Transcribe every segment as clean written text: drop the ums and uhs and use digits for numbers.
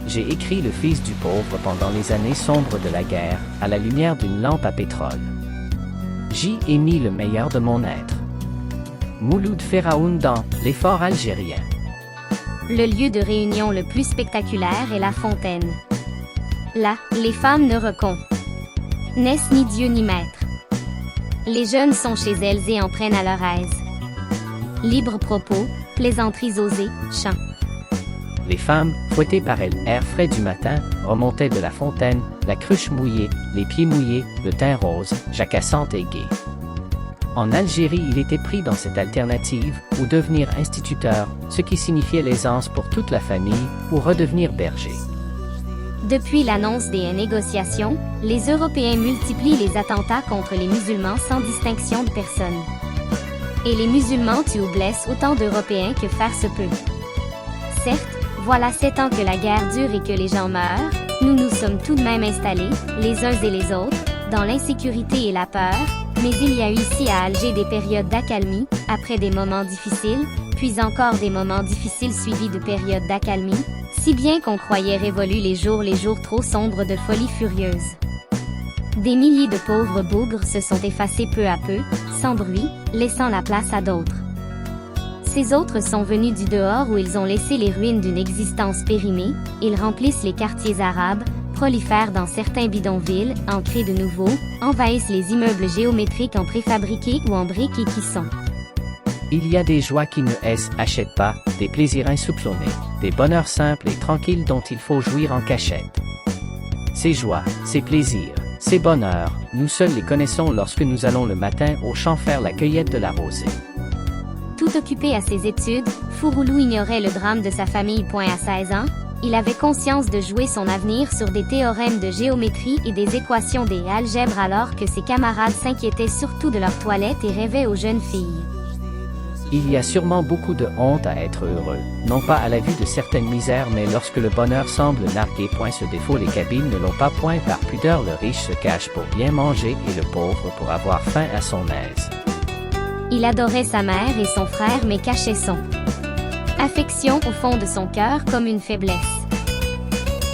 j'ai écrit le fils du pauvre pendant les années sombres de la guerre, à la lumière d'une lampe à pétrole. J'y ai mis le meilleur de mon être. Mouloud Feraoun dans l'effort algérien. Le lieu de réunion le plus spectaculaire est la fontaine. Là, les femmes ne reconnaissent ni Dieu ni maître. Les jeunes sont chez elles et en prennent à leur aise. Libre propos, plaisanteries osées, chants. Les femmes, fouettées par l'air frais du matin, remontaient de la fontaine, la cruche mouillée, les pieds mouillés, le teint rose, jacassante et gaie. En Algérie, il était pris dans cette alternative, ou devenir instituteur, ce qui signifiait l'aisance pour toute la famille, ou redevenir berger. Depuis l'annonce des négociations, les Européens multiplient les attentats contre les musulmans sans distinction de personne. Et les musulmans tuent ou blessent autant d'Européens que faire se peut. Certes, voilà 7 ans que la guerre dure et que les gens meurent, nous nous sommes tout de même installés, les uns et les autres, dans l'insécurité et la peur, mais il y a eu ici à Alger des périodes d'accalmie, après des moments difficiles, puis encore des moments difficiles suivis de périodes d'accalmie, si bien qu'on croyait révolus les jours trop sombres de folie furieuse. Des milliers de pauvres bougres se sont effacés peu à peu, sans bruit, laissant la place à d'autres. Ces autres sont venus du dehors où ils ont laissé les ruines d'une existence périmée, ils remplissent les quartiers arabes, prolifèrent dans certains bidonvilles, en créent de nouveaux, envahissent les immeubles géométriques en préfabriqués ou en briques et qui sont. Il y a des joies qui ne achètent pas, des plaisirs insoupçonnés, des bonheurs simples et tranquilles dont il faut jouir en cachette. Ces joies, ces plaisirs, ces bonheurs, nous seuls les connaissons lorsque nous allons le matin au champ faire la cueillette de la rosée. Tout occupé à ses études, Fouroulou ignorait le drame de sa famille. À 16 ans, il avait conscience de jouer son avenir sur des théorèmes de géométrie et des équations des algèbres alors que ses camarades s'inquiétaient surtout de leur toilette et rêvaient aux jeunes filles. Il y a sûrement beaucoup de honte à être heureux, non pas à la vue de certaines misères mais lorsque le bonheur semble narguer. Ce défaut les Kabyles ne l'ont pas. Par pudeur le riche se cache pour bien manger et le pauvre pour avoir faim à son aise. Il adorait sa mère et son frère mais cachait son affection au fond de son cœur comme une faiblesse.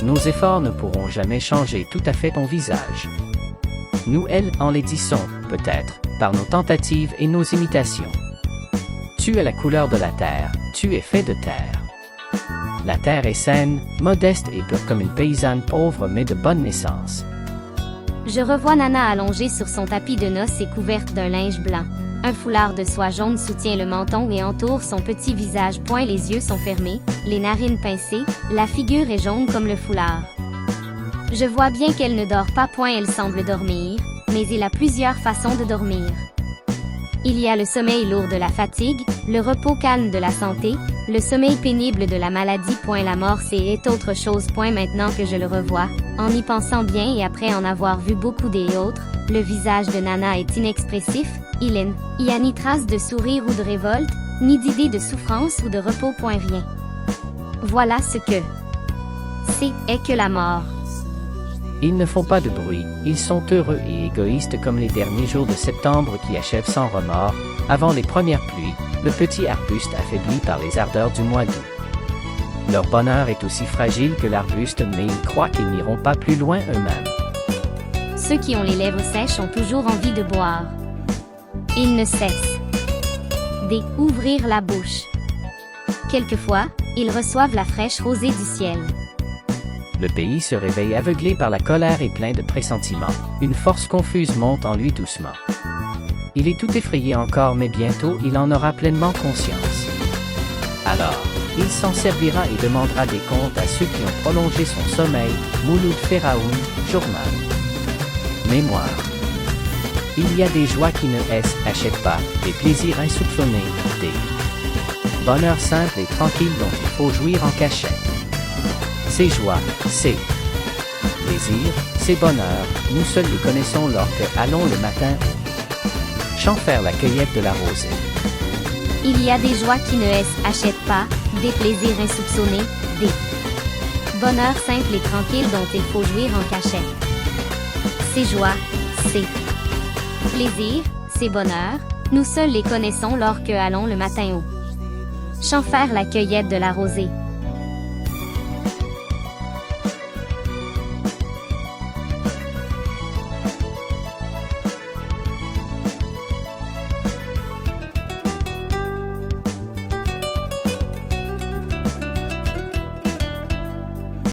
Nos efforts ne pourront jamais changer tout à fait ton visage. Nous, elles, en laidissons, peut-être, par nos tentatives et nos imitations. Tu es la couleur de la terre, tu es fait de terre. La terre est saine, modeste et pure comme une paysanne pauvre mais de bonne naissance. Je revois Nana allongée sur son tapis de noces et couverte d'un linge blanc. Un foulard de soie jaune soutient le menton et entoure son petit visage. Les yeux sont fermés, les narines pincées, la figure est jaune comme le foulard. Je vois bien qu'elle ne dort pas. Elle semble dormir, mais il a plusieurs façons de dormir. Il y a le sommeil lourd de la fatigue, le repos calme de la santé, le sommeil pénible de la maladie. La mort c'est autre chose. Maintenant que je le revois, en y pensant bien et après en avoir vu beaucoup des autres, le visage de Nana est inexpressif, il n'y a ni trace de sourire ou de révolte, ni d'idée de souffrance ou de repos. Rien. Voilà ce que est que la mort. Ils ne font pas de bruit, ils sont heureux et égoïstes comme les derniers jours de septembre qui achèvent sans remords, avant les premières pluies, le petit arbuste affaibli par les ardeurs du mois d'août. Leur bonheur est aussi fragile que l'arbuste mais ils croient qu'ils n'iront pas plus loin eux-mêmes. Ceux qui ont les lèvres sèches ont toujours envie de boire. Ils ne cessent d'ouvrir la bouche. Quelquefois, ils reçoivent la fraîche rosée du ciel. Le pays se réveille aveuglé par la colère et plein de pressentiments. Une force confuse monte en lui doucement. Il est tout effrayé encore mais bientôt il en aura pleinement conscience. Alors, il s'en servira et demandera des comptes à ceux qui ont prolongé son sommeil. Mouloud Feraoun, journal. Mémoire. Il y a des joies qui ne achètent pas, des plaisirs insoupçonnés, des bonheurs simples et tranquilles dont il faut jouir en cachette. Ces joies, ces plaisirs, ces bonheurs, nous seuls les connaissons lorsque allons le matin au champ faire la cueillette de la rosée. Il y a des joies qui ne achètent pas, des plaisirs insoupçonnés, des bonheurs simples et tranquilles dont il faut jouir en cachette. Ces joies, ces plaisirs, ces bonheurs, nous seuls les connaissons lorsque allons le matin au champ faire la cueillette de la rosée.